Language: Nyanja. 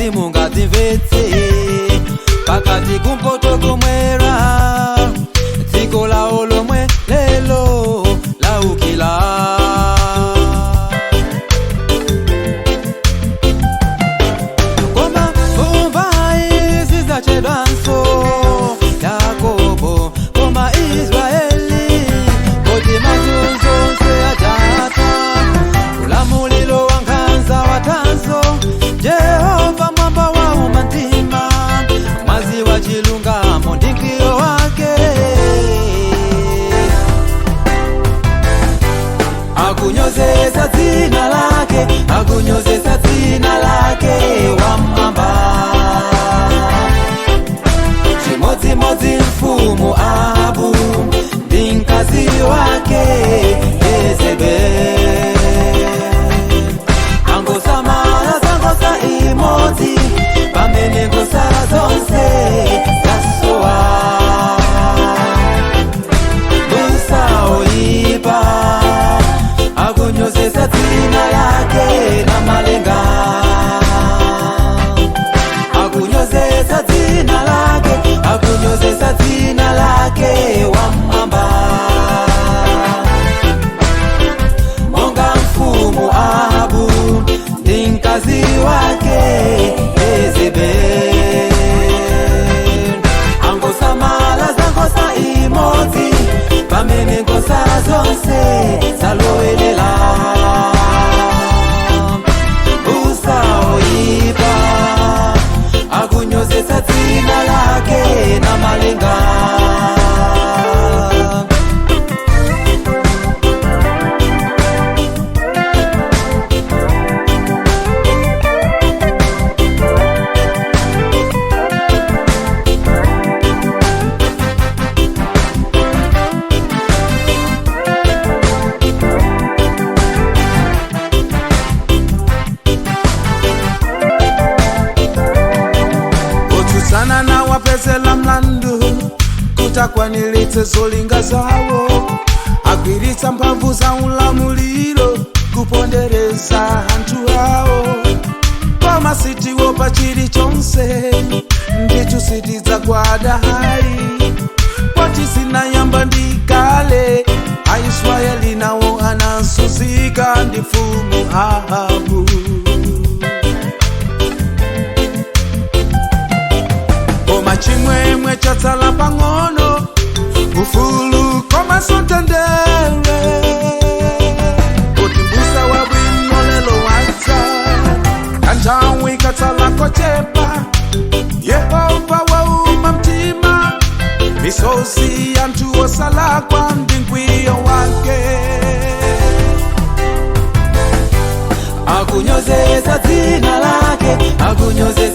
simungatimvetse pakati kumpoto kumwera dziko lawo lomwe lelo laukila koma umbai zizachedwanso Yakobo koma Israeli kodi mazunzonse ajata ulamulilo wankhanza watanzo Jehova mwamba wa umantima mwazi wa chilungamo ndikiro wake akunyozesa dzina lake akunyozesa dzina lake wamwamba chimodzimodzi mfumu Ahabu ndi mkazi wake Yezebeli angosamala zangosa imodzi pamene ngosala zonse zasowa musaoipa akunyozesa dzina lake na malenga akunyozesa dzina lake akunyozesa dzina lake wamwamba monga mfumu Ahabu ndi mkazi wake Yezebeli angosamala zangosa imodzi pamene ngosala zonse zalowelela usaoipa akunyozesa dzina lake na malenga sana na wapezela mlandu kutakwaniritse zolinga zawo agwiritsa mphamvu za ulamuliro kupondereza anthu awo koma sitiwopa chilichonse ndicho sitidzagwada hayi poti zinayamba ndi kale Aisraeli nawo anazunzika ndi mfumu Ahabu chimwemwe chatsala pang'ono ufulu koma sontendere kuti mbusa wabwino lelo watsa kanthawi katsala kochepa Yehova wauma mtima misozi anthu osalakwa ndi mkwiyo wake akunyozesa dzina lake akunyozesa